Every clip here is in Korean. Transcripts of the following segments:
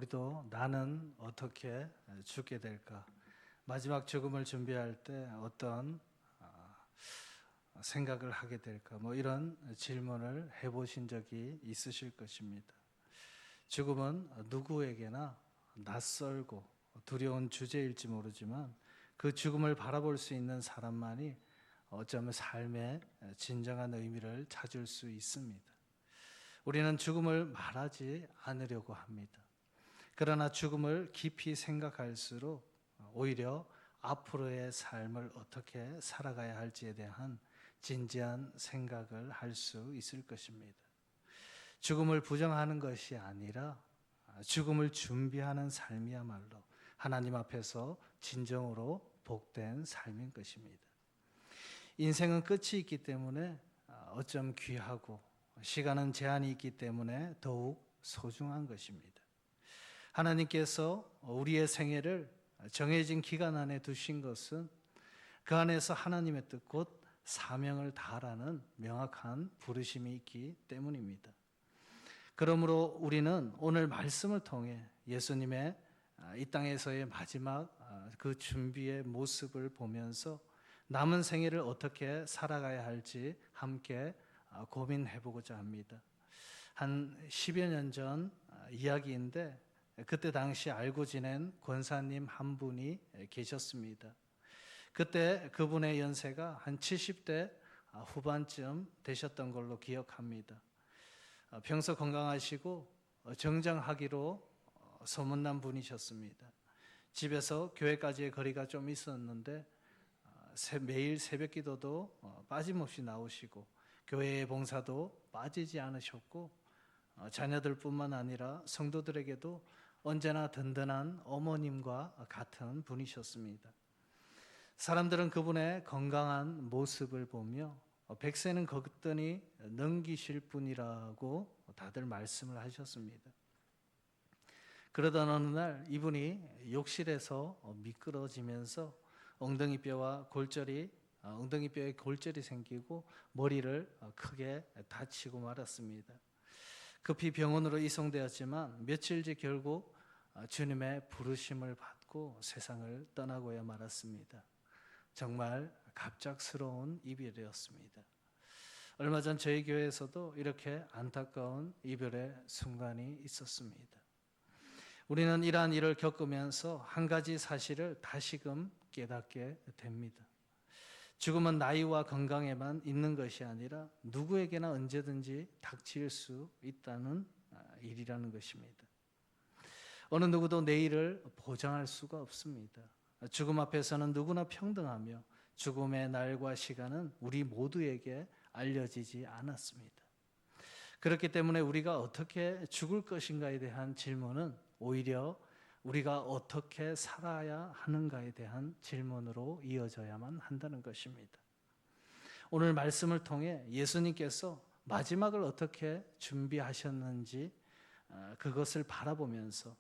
우리도 나는 어떻게 죽게 될까? 마지막 죽음을 준비할 때 어떤 생각을 하게 될까? 이런 질문을 해보신 적이 있으실 것입니다. 죽음은 누구에게나 낯설고 두려운 주제일지 모르지만 그 죽음을 바라볼 수 있는 사람만이 어쩌면 삶의 진정한 의미를 찾을 수 있습니다. 우리는 죽음을 말하지 않으려고 합니다. 그러나 죽음을 깊이 생각할수록 오히려 앞으로의 삶을 어떻게 살아가야 할지에 대한 진지한 생각을 할 수 있을 것입니다. 죽음을 부정하는 것이 아니라 죽음을 준비하는 삶이야말로 하나님 앞에서 진정으로 복된 삶인 것입니다. 인생은 끝이 있기 때문에 어쩜 귀하고 시간은 제한이 있기 때문에 더욱 소중한 것입니다. 하나님께서 우리의 생애를 정해진 기간 안에 두신 것은 그 안에서 하나님의 뜻 곧 사명을 다하라는 명확한 부르심이 있기 때문입니다. 그러므로 우리는 오늘 말씀을 통해 예수님의 이 땅에서의 마지막 그 준비의 모습을 보면서 남은 생애를 어떻게 살아가야 할지 함께 고민해 보고자 합니다. 한 10여 년 전 이야기인데 그때 당시 알고 지낸 권사님 한 분이 계셨습니다. 그때 그분의 연세가 한 70대 후반쯤 되셨던 걸로 기억합니다. 평소 건강하시고 정정하기로 소문난 분이셨습니다. 집에서 교회까지의 거리가 좀 있었는데 매일 새벽 기도도 빠짐없이 나오시고 교회의 봉사도 빠지지 않으셨고 자녀들뿐만 아니라 성도들에게도 언제나 든든한 어머님과 같은 분이셨습니다. 사람들은 그분의 건강한 모습을 보며 100세는 거뜬히 넘기실 분이라고 다들 말씀을 하셨습니다. 그러던 어느 날 이분이 욕실에서 미끄러지면서 엉덩이뼈에 골절이 생기고 머리를 크게 다치고 말았습니다. 급히 병원으로 이송되었지만 며칠 뒤 결국 주님의 부르심을 받고 세상을 떠나고야 말았습니다. 정말 갑작스러운 이별이었습니다. 얼마 전 저희 교회에서도 이렇게 안타까운 이별의 순간이 있었습니다. 우리는 이러한 일을 겪으면서 한 가지 사실을 다시금 깨닫게 됩니다. 죽음은 나이와 건강에만 있는 것이 아니라 누구에게나 언제든지 닥칠 수 있다는 일이라는 것입니다. 어느 누구도 내일을 보장할 수가 없습니다. 죽음 앞에서는 누구나 평등하며 죽음의 날과 시간은 우리 모두에게 알려지지 않았습니다. 그렇기 때문에 우리가 어떻게 죽을 것인가에 대한 질문은 오히려 우리가 어떻게 살아야 하는가에 대한 질문으로 이어져야만 한다는 것입니다. 오늘 말씀을 통해 예수님께서 마지막을 어떻게 준비하셨는지 그것을 바라보면서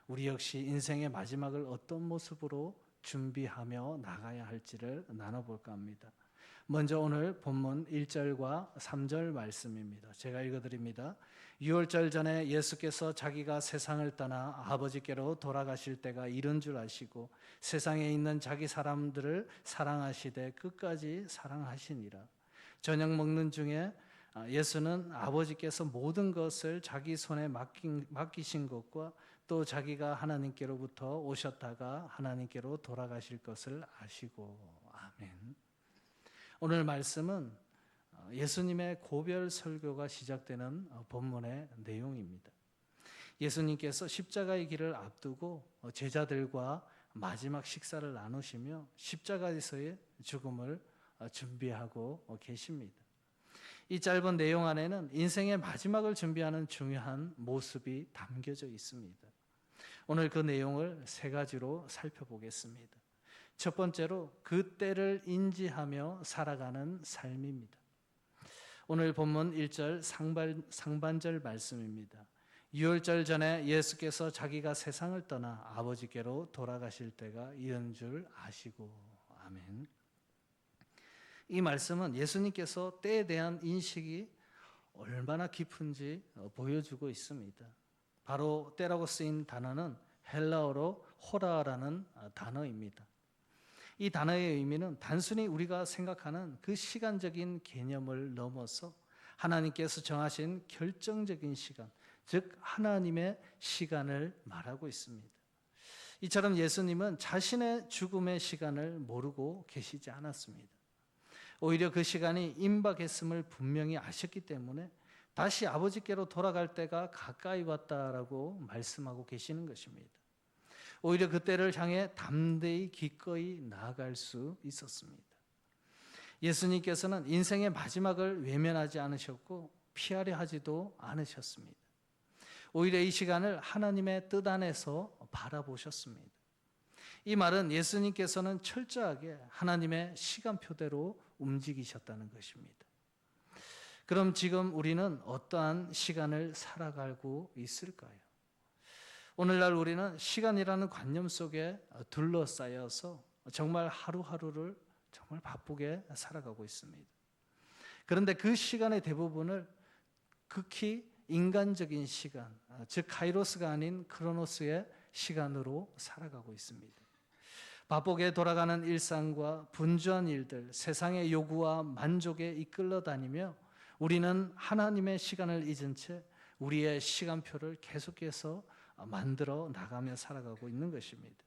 우리 역시 인생의 마지막을 어떤 모습으로 준비하며 나가야 할지를 나눠볼까 합니다. 먼저 오늘 본문 1절과 3절 말씀입니다. 제가 읽어드립니다. 유월절 전에 예수께서 자기가 세상을 떠나 아버지께로 돌아가실 때가 이른 줄 아시고 세상에 있는 자기 사람들을 사랑하시되 끝까지 사랑하시니라. 저녁 먹는 중에 예수는 아버지께서 모든 것을 자기 손에 맡기신 것과 또 자기가 하나님께로부터 오셨다가 하나님께로 돌아가실 것을 아시고 아멘. 오늘 말씀은 예수님의 고별 설교가 시작되는 본문의 내용입니다. 예수님께서 십자가의 길을 앞두고 제자들과 마지막 식사를 나누시며 십자가에서의 죽음을 준비하고 계십니다. 이 짧은 내용 안에는 인생의 마지막을 준비하는 중요한 모습이 담겨져 있습니다. 오늘 그 내용을 세 가지로 살펴보겠습니다. 첫 번째로 그 때를 인지하며 살아가는 삶입니다. 오늘 본문 1절 상반절 말씀입니다. 유월절 전에 예수께서 자기가 세상을 떠나 아버지께로 돌아가실 때가 이른 줄 아시고 아멘. 이 말씀은 예수님께서 때에 대한 인식이 얼마나 깊은지 보여주고 있습니다. 바로 때라고 쓰인 단어는 헬라어로 호라라는 단어입니다. 이 단어의 의미는 단순히 우리가 생각하는 그 시간적인 개념을 넘어서 하나님께서 정하신 결정적인 시간, 즉 하나님의 시간을 말하고 있습니다. 이처럼 예수님은 자신의 죽음의 시간을 모르고 계시지 않았습니다. 오히려 그 시간이 임박했음을 분명히 아셨기 때문에 다시 아버지께로 돌아갈 때가 가까이 왔다라고 말씀하고 계시는 것입니다. 오히려 그때를 향해 담대히 기꺼이 나아갈 수 있었습니다. 예수님께서는 인생의 마지막을 외면하지 않으셨고 피하려 하지도 않으셨습니다. 오히려 이 시간을 하나님의 뜻 안에서 바라보셨습니다. 이 말은 예수님께서는 철저하게 하나님의 시간표대로 움직이셨다는 것입니다. 그럼 지금 우리는 어떠한 시간을 살아가고 있을까요? 오늘날 우리는 시간이라는 관념 속에 둘러싸여서 정말 하루하루를 정말 바쁘게 살아가고 있습니다. 그런데 그 시간의 대부분을 극히 인간적인 시간, 즉 카이로스가 아닌 크로노스의 시간으로 살아가고 있습니다. 바쁘게 돌아가는 일상과 분주한 일들, 세상의 요구와 만족에 이끌려 다니며 우리는 하나님의 시간을 잊은 채 우리의 시간표를 계속해서 만들어 나가며 살아가고 있는 것입니다.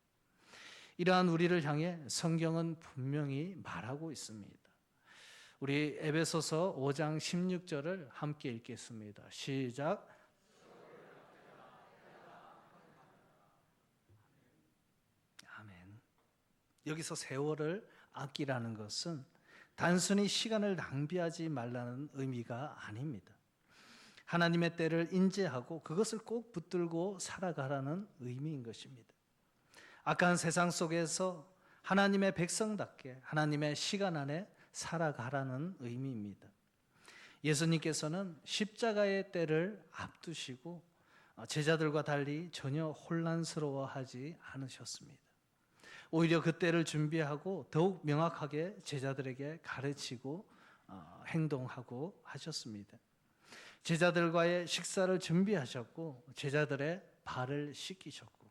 이러한 우리를 향해 성경은 분명히 말하고 있습니다. 우리 에베소서 5장 16절을 함께 읽겠습니다. 시작. 아멘. 여기서 세월을 아끼라는 것은 단순히 시간을 낭비하지 말라는 의미가 아닙니다. 하나님의 때를 인지하고 그것을 꼭 붙들고 살아가라는 의미인 것입니다. 악한 세상 속에서 하나님의 백성답게 하나님의 시간 안에 살아가라는 의미입니다. 예수님께서는 십자가의 때를 앞두시고 제자들과 달리 전혀 혼란스러워하지 않으셨습니다. 오히려 그 때를 준비하고 더욱 명확하게 제자들에게 가르치고 행동하고 하셨습니다. 제자들과의 식사를 준비하셨고 제자들의 발을 씻기셨고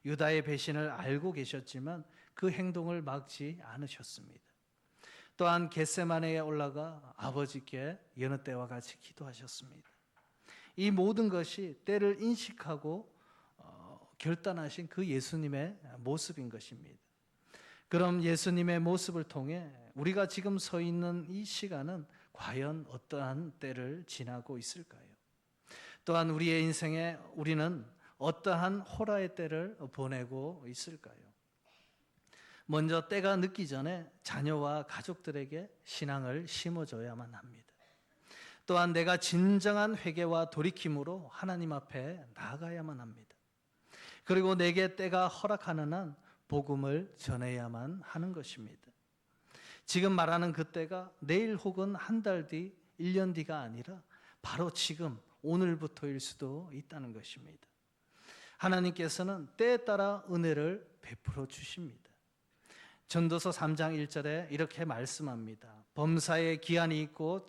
유다의 배신을 알고 계셨지만 그 행동을 막지 않으셨습니다. 또한 겟세마네에 올라가 아버지께 여느 때와 같이 기도하셨습니다. 이 모든 것이 때를 인식하고 결단하신 그 예수님의 모습인 것입니다. 그럼 예수님의 모습을 통해 우리가 지금 서 있는 이 시간은 과연 어떠한 때를 지나고 있을까요? 또한 우리의 인생에 우리는 어떠한 호라의 때를 보내고 있을까요? 먼저 때가 늦기 전에 자녀와 가족들에게 신앙을 심어줘야만 합니다. 또한 내가 진정한 회개와 돌이킴으로 하나님 앞에 나아가야만 합니다. 그리고 내게 때가 허락하는 한 복음을 전해야만 하는 것입니다. 지금 말하는 그 때가 내일 혹은 한 달 뒤, 1년 뒤가 아니라 바로 지금 오늘부터일 수도 있다는 것입니다. 하나님께서는 때에 따라 은혜를 베풀어 주십니다. 전도서 3장 1절에 이렇게 말씀합니다. 범사에 기한이 있고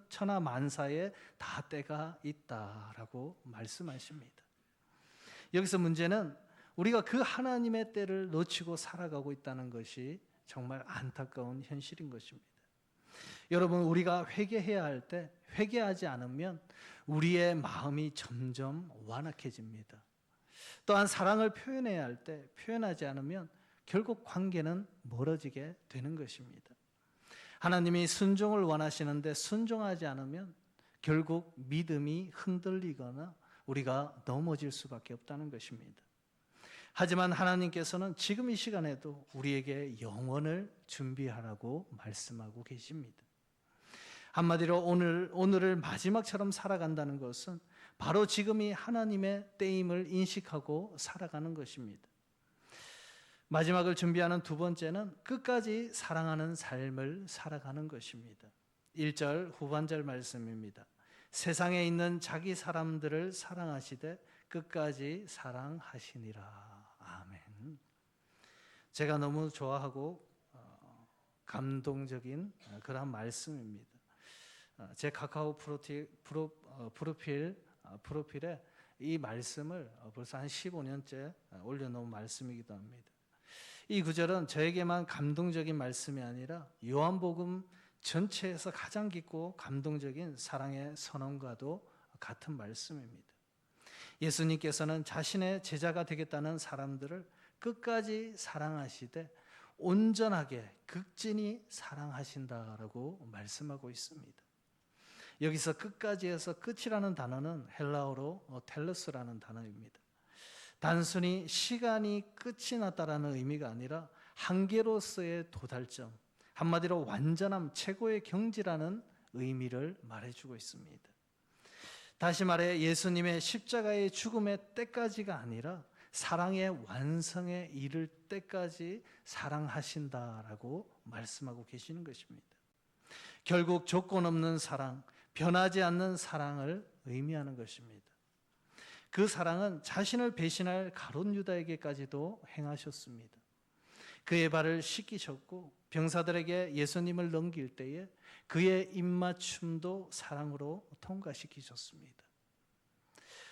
천하 만사에 다 때가 있다라고 말씀하십니다. 여기서 문제는 우리가 그 하나님의 때를 놓치고 살아가고 있다는 것이 정말 안타까운 현실인 것입니다. 여러분, 우리가 회개해야 할 때 회개하지 않으면 우리의 마음이 점점 완악해집니다. 또한 사랑을 표현해야 할 때 표현하지 않으면 결국 관계는 멀어지게 되는 것입니다. 하나님이 순종을 원하시는데 순종하지 않으면 결국 믿음이 흔들리거나 우리가 넘어질 수밖에 없다는 것입니다. 하지만 하나님께서는 지금 이 시간에도 우리에게 영원을 준비하라고 말씀하고 계십니다. 한마디로 오늘을 마지막처럼 살아간다는 것은 바로 지금이 하나님의 때임을 인식하고 살아가는 것입니다. 마지막을 준비하는 두 번째는 끝까지 사랑하는 삶을 살아가는 것입니다. 1절 후반절 말씀입니다. 세상에 있는 자기 사람들을 사랑하시되 끝까지 사랑하시니라. 아멘. 제가 너무 좋아하고 감동적인 그런 말씀입니다. 제 카카오 프로필에 이 말씀을 벌써 한 15년째 올려놓은 말씀이기도 합니다. 이 구절은 저에게만 감동적인 말씀이 아니라 요한복음 전체에서 가장 깊고 감동적인 사랑의 선언과도 같은 말씀입니다. 예수님께서는 자신의 제자가 되겠다는 사람들을 끝까지 사랑하시되 온전하게 극진히 사랑하신다라고 말씀하고 있습니다. 여기서 끝까지에서 끝이라는 단어는 헬라어로 텔로스라는 단어입니다. 단순히 시간이 끝이 났다라는 의미가 아니라 한계로서의 도달점, 한마디로 완전함, 최고의 경지라는 의미를 말해주고 있습니다. 다시 말해 예수님의 십자가의 죽음의 때까지가 아니라 사랑의 완성에 이를 때까지 사랑하신다라고 말씀하고 계시는 것입니다. 결국 조건 없는 사랑, 변하지 않는 사랑을 의미하는 것입니다. 그 사랑은 자신을 배신할 가룟 유다에게까지도 행하셨습니다. 그의 발을 씻기셨고 병사들에게 예수님을 넘길 때에 그의 입맞춤도 사랑으로 통과시키셨습니다.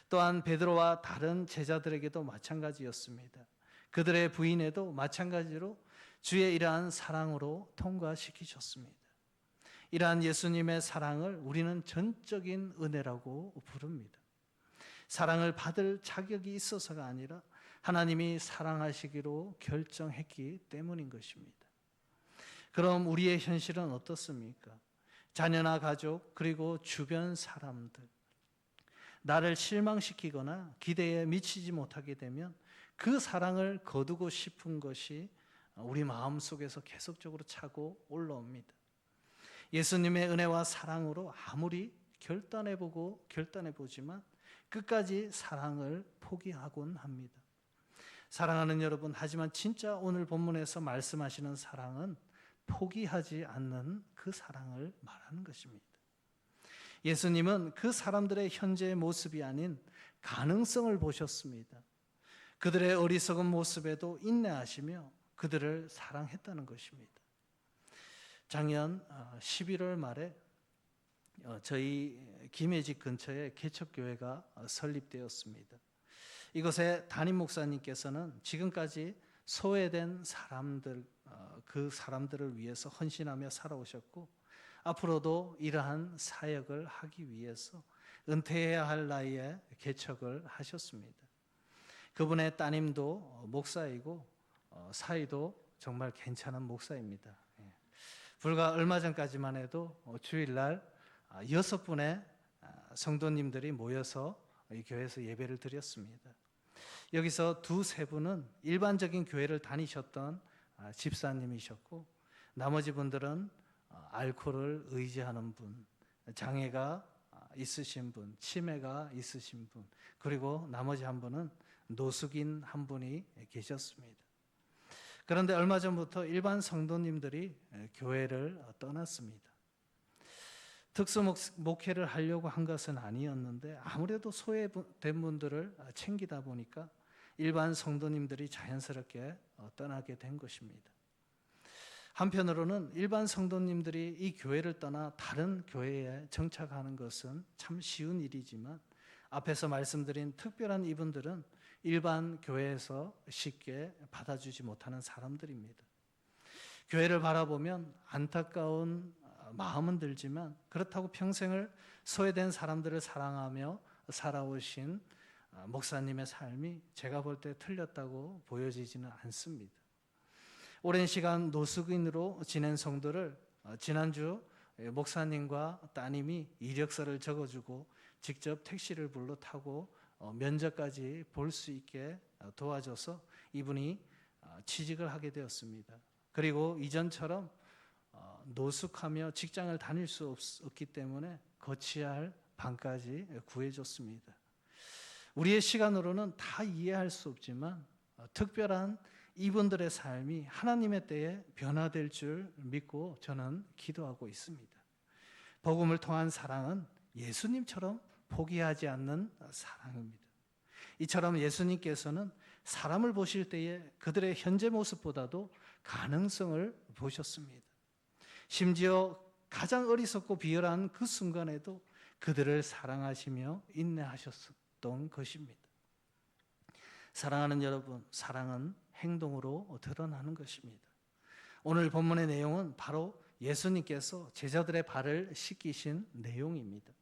또한 베드로와 다른 제자들에게도 마찬가지였습니다. 그들의 부인에도 마찬가지로 주의 이러한 사랑으로 통과시키셨습니다. 이러한 예수님의 사랑을 우리는 전적인 은혜라고 부릅니다. 사랑을 받을 자격이 있어서가 아니라 하나님이 사랑하시기로 결정했기 때문인 것입니다. 그럼 우리의 현실은 어떻습니까? 자녀나 가족 그리고 주변 사람들, 나를 실망시키거나 기대에 미치지 못하게 되면 그 사랑을 거두고 싶은 것이 우리 마음속에서 계속적으로 차고 올라옵니다. 예수님의 은혜와 사랑으로 아무리 결단해보지만 끝까지 사랑을 포기하곤 합니다. 사랑하는 여러분, 하지만 진짜 오늘 본문에서 말씀하시는 사랑은 포기하지 않는 그 사랑을 말하는 것입니다. 예수님은 그 사람들의 현재의 모습이 아닌 가능성을 보셨습니다. 그들의 어리석은 모습에도 인내하시며 그들을 사랑했다는 것입니다. 작년 11월 말에 저희 김해직 근처에 개척교회가 설립되었습니다. 이곳에 담임 목사님께서는 지금까지 소외된 사람들, 그 사람들을 위해서 헌신하며 살아오셨고 앞으로도 이러한 사역을 하기 위해서 은퇴해야 할 나이에 개척을 하셨습니다. 그분의 따님도 목사이고 사이도 정말 괜찮은 목사입니다. 불과 얼마 전까지만 해도 주일날 6분의 성도님들이 모여서 이 교회에서 예배를 드렸습니다. 여기서 2-3분은 일반적인 교회를 다니셨던 집사님이셨고 나머지 분들은 알코올을 의지하는 분, 장애가 있으신 분, 치매가 있으신 분, 그리고 나머지 한 분은 노숙인 한 분이 계셨습니다. 그런데 얼마 전부터 일반 성도님들이 교회를 떠났습니다. 특수 목회를 하려고 한 것은 아니었는데 아무래도 소외된 분들을 챙기다 보니까 일반 성도님들이 자연스럽게 떠나게 된 것입니다. 한편으로는 일반 성도님들이 이 교회를 떠나 다른 교회에 정착하는 것은 참 쉬운 일이지만 앞에서 말씀드린 특별한 이분들은 일반 교회에서 쉽게 받아주지 못하는 사람들입니다. 교회를 바라보면 안타까운 마음은 들지만 그렇다고 평생을 소외된 사람들을 사랑하며 살아오신 목사님의 삶이 제가 볼 때 틀렸다고 보여지지는 않습니다. 오랜 시간 노숙인으로 지낸 성도를 지난주 목사님과 따님이 이력서를 적어주고 직접 택시를 불러 타고 면접까지 볼 수 있게 도와줘서 이분이 취직을 하게 되었습니다. 그리고 이전처럼 노숙하며 직장을 다닐 수 없기 때문에 거치해야 할 방까지 구해줬습니다. 우리의 시간으로는 다 이해할 수 없지만 특별한 이분들의 삶이 하나님의 때에 변화될 줄 믿고 저는 기도하고 있습니다. 복음을 통한 사랑은 예수님처럼 포기하지 않는 사랑입니다. 이처럼 예수님께서는 사람을 보실 때에 그들의 현재 모습보다도 가능성을 보셨습니다. 심지어 가장 어리석고 비열한 그 순간에도 그들을 사랑하시며 인내하셨습니다. 어떤 것입니다. 사랑하는 여러분, 사랑은 행동으로 드러나는 것입니다. 오늘 본문의 내용은 바로 예수님께서 제자들의 발을 씻기신 내용입니다.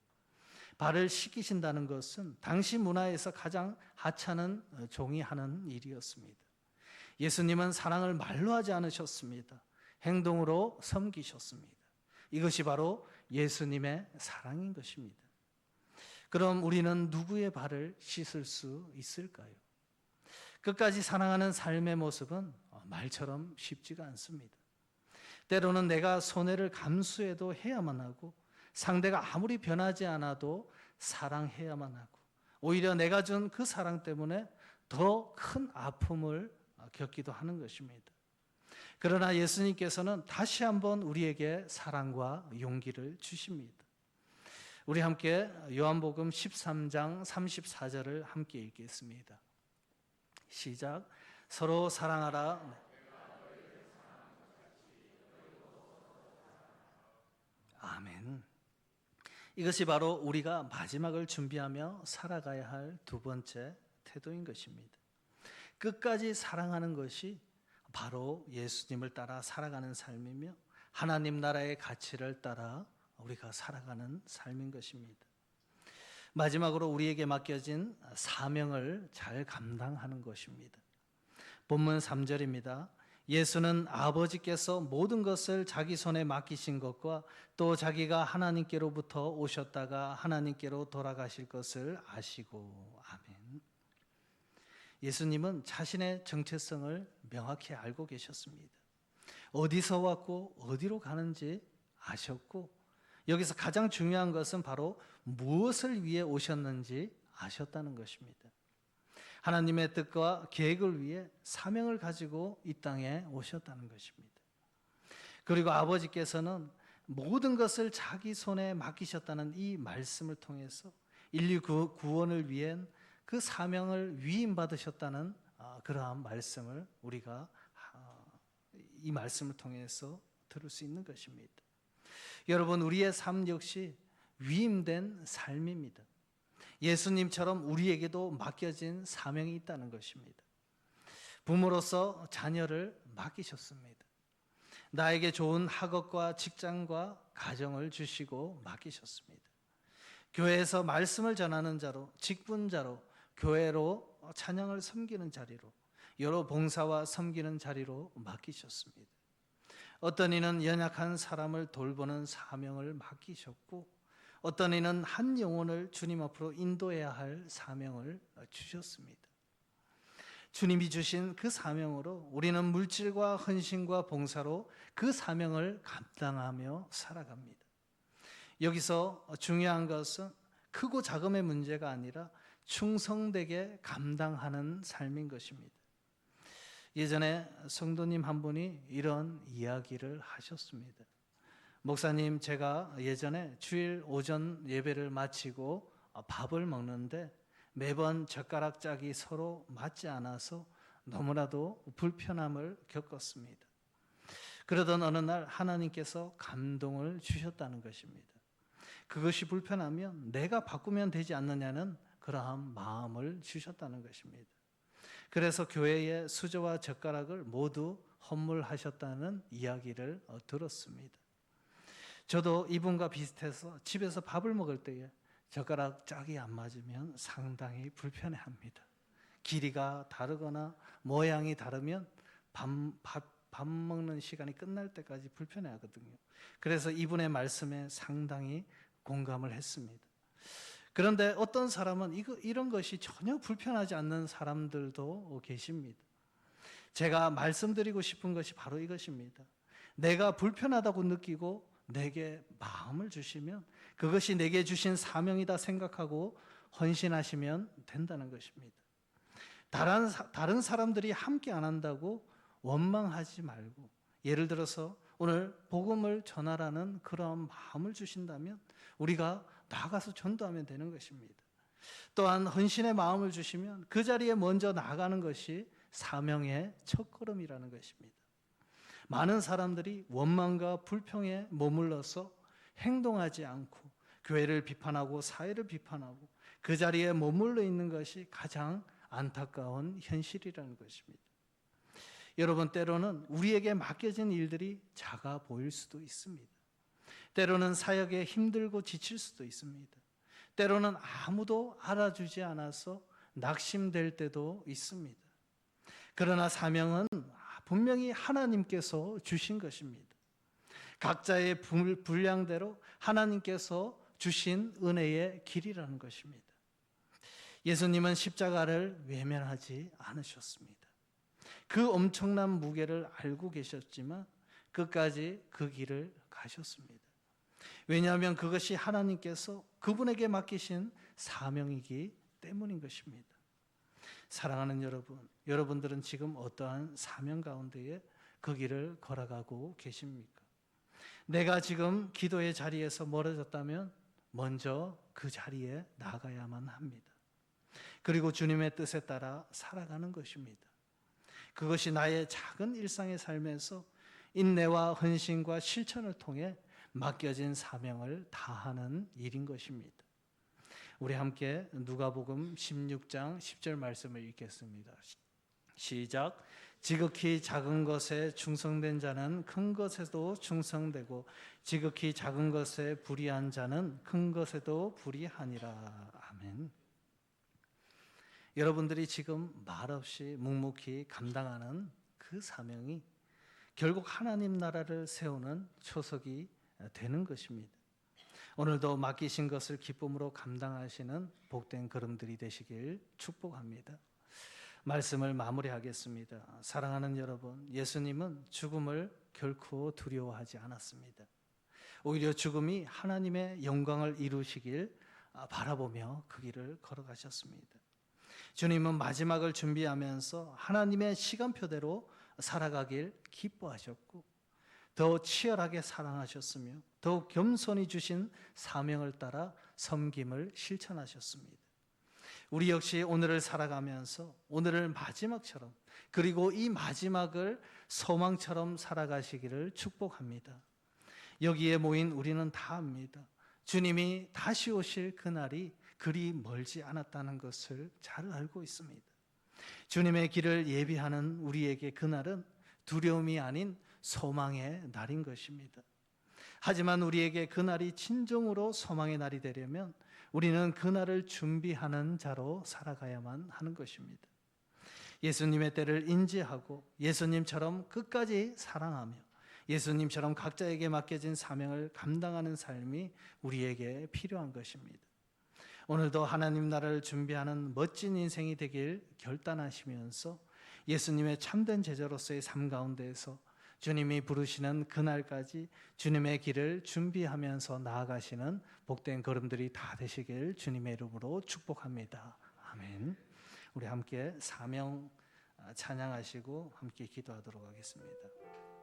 발을 씻기신다는 것은 당시 문화에서 가장 하찮은 종이 하는 일이었습니다. 예수님은 사랑을 말로 하지 않으셨습니다. 행동으로 섬기셨습니다. 이것이 바로 예수님의 사랑인 것입니다. 그럼 우리는 누구의 발을 씻을 수 있을까요? 끝까지 사랑하는 삶의 모습은 말처럼 쉽지가 않습니다. 때로는 내가 손해를 감수해도 해야만 하고, 상대가 아무리 변하지 않아도 사랑해야만 하고, 오히려 내가 준 그 사랑 때문에 더 큰 아픔을 겪기도 하는 것입니다. 그러나 예수님께서는 다시 한번 우리에게 사랑과 용기를 주십니다. 우리 함께 요한복음 13장 34절을 함께 읽겠습니다. 시작. 서로 사랑하라. 아멘. 이것이 바로 우리가 마지막을 준비하며 살아가야 할 두 번째 태도인 것입니다. 끝까지 사랑하는 것이 바로 예수님을 따라 살아가는 삶이며 하나님 나라의 가치를 따라 우리가 살아가는 삶인 것입니다. 마지막으로 우리에게 맡겨진 사명을 잘 감당하는 것입니다. 본문 3절입니다. 예수는 아버지께서 모든 것을 자기 손에 맡기신 것과 또 자기가 하나님께로부터 오셨다가 하나님께로 돌아가실 것을 아시고. 아멘. 예수님은 자신의 정체성을 명확히 알고 계셨습니다. 어디서 왔고 어디로 가는지 아셨고, 여기서 가장 중요한 것은 바로 무엇을 위해 오셨는지 아셨다는 것입니다. 하나님의 뜻과 계획을 위해 사명을 가지고 이 땅에 오셨다는 것입니다. 그리고 아버지께서는 모든 것을 자기 손에 맡기셨다는 이 말씀을 통해서 인류 구원을 위한 그 사명을 위임받으셨다는 그러한 말씀을 우리가 이 말씀을 통해서 들을 수 있는 것입니다. 여러분, 우리의 삶 역시 위임된 삶입니다. 예수님처럼 우리에게도 맡겨진 사명이 있다는 것입니다. 부모로서 자녀를 맡기셨습니다. 나에게 좋은 학업과 직장과 가정을 주시고 맡기셨습니다. 교회에서 말씀을 전하는 자로, 직분자로, 교회로 찬양을 섬기는 자리로, 여러 봉사와 섬기는 자리로 맡기셨습니다. 어떤 이는 연약한 사람을 돌보는 사명을 맡기셨고, 어떤 이는 한 영혼을 주님 앞으로 인도해야 할 사명을 주셨습니다. 주님이 주신 그 사명으로 우리는 물질과 헌신과 봉사로 그 사명을 감당하며 살아갑니다. 여기서 중요한 것은 크고 작음의 문제가 아니라 충성되게 감당하는 삶인 것입니다. 예전에 성도님 한 분이 이런 이야기를 하셨습니다. 목사님, 제가 예전에 주일 오전 예배를 마치고 밥을 먹는데 매번 젓가락 짝이 서로 맞지 않아서 너무나도 불편함을 겪었습니다. 그러던 어느 날 하나님께서 감동을 주셨다는 것입니다. 그것이 불편하면 내가 바꾸면 되지 않느냐는 그러한 마음을 주셨다는 것입니다. 그래서 교회의 수저와 젓가락을 모두 헌물하셨다는 이야기를 들었습니다. 저도 이분과 비슷해서 집에서 밥을 먹을 때에 젓가락 짝이 안 맞으면 상당히 불편해합니다. 길이가 다르거나 모양이 다르면 밥 먹는 시간이 끝날 때까지 불편해하거든요. 그래서 이분의 말씀에 상당히 공감을 했습니다. 그런데 어떤 사람은 이런 것이 전혀 불편하지 않는 사람들도 계십니다. 제가 말씀드리고 싶은 것이 바로 이것입니다. 내가 불편하다고 느끼고 내게 마음을 주시면 그것이 내게 주신 사명이다 생각하고 헌신하시면 된다는 것입니다. 다른 사람들이 함께 안 한다고 원망하지 말고, 예를 들어서 오늘 복음을 전하라는 그런 마음을 주신다면 우리가 나가서 전도하면 되는 것입니다. 또한 헌신의 마음을 주시면 그 자리에 먼저 나가는 것이 사명의 첫걸음이라는 것입니다. 많은 사람들이 원망과 불평에 머물러서 행동하지 않고 교회를 비판하고 사회를 비판하고 그 자리에 머물러 있는 것이 가장 안타까운 현실이라는 것입니다. 여러분, 때로는 우리에게 맡겨진 일들이 작아 보일 수도 있습니다. 때로는 사역에 힘들고 지칠 수도 있습니다. 때로는 아무도 알아주지 않아서 낙심될 때도 있습니다. 그러나 사명은 분명히 하나님께서 주신 것입니다. 각자의 분량대로 하나님께서 주신 은혜의 길이라는 것입니다. 예수님은 십자가를 외면하지 않으셨습니다. 그 엄청난 무게를 알고 계셨지만 끝까지 그 길을 가셨습니다. 왜냐하면 그것이 하나님께서 그분에게 맡기신 사명이기 때문인 것입니다. 사랑하는 여러분, 여러분들은 지금 어떠한 사명 가운데에 그 길을 걸어가고 계십니까? 내가 지금 기도의 자리에서 멀어졌다면 먼저 그 자리에 나가야만 합니다. 그리고 주님의 뜻에 따라 살아가는 것입니다. 그것이 나의 작은 일상의 삶에서 인내와 헌신과 실천을 통해 맡겨진 사명을 다하는 일인 것입니다. 우리 함께 누가복음 16장 10절 말씀을 읽겠습니다. 시작. 지극히 작은 것에 충성된 자는 큰 것에도 충성되고 지극히 작은 것에 불의한 자는 큰 것에도 불의하니라. 아멘. 여러분들이 지금 말없이 묵묵히 감당하는 그 사명이 결국 하나님 나라를 세우는 초석이 되는 것입니다. 오늘도 맡기신 것을 기쁨으로 감당하시는 복된 걸음들이 되시길 축복합니다. 말씀을 마무리하겠습니다. 사랑하는 여러분, 예수님은 죽음을 결코 두려워하지 않았습니다. 오히려 죽음이 하나님의 영광을 이루시길 바라보며 그 길을 걸어가셨습니다. 주님은 마지막을 준비하면서 하나님의 시간표대로 살아가길 기뻐하셨고 더 치열하게 사랑하셨으며 더욱 겸손히 주신 사명을 따라 섬김을 실천하셨습니다. 우리 역시 오늘을 살아가면서 오늘을 마지막처럼 그리고 이 마지막을 소망처럼 살아가시기를 축복합니다. 여기에 모인 우리는 다 압니다. 주님이 다시 오실 그날이 그리 멀지 않았다는 것을 잘 알고 있습니다. 주님의 길을 예비하는 우리에게 그날은 두려움이 아닌 소망의 날인 것입니다. 하지만 우리에게 그날이 진정으로 소망의 날이 되려면 우리는 그날을 준비하는 자로 살아가야만 하는 것입니다. 예수님의 때를 인지하고 예수님처럼 끝까지 사랑하며 예수님처럼 각자에게 맡겨진 사명을 감당하는 삶이 우리에게 필요한 것입니다. 오늘도 하나님 나라를 준비하는 멋진 인생이 되길 결단하시면서 예수님의 참된 제자로서의 삶 가운데에서 주님이 부르시는 그날까지 주님의 길을 준비하면서 나아가시는 복된 걸음들이 다 되시길 주님의 이름으로 축복합니다. 아멘. 우리 함께 사명 찬양하시고 함께 기도하도록 하겠습니다.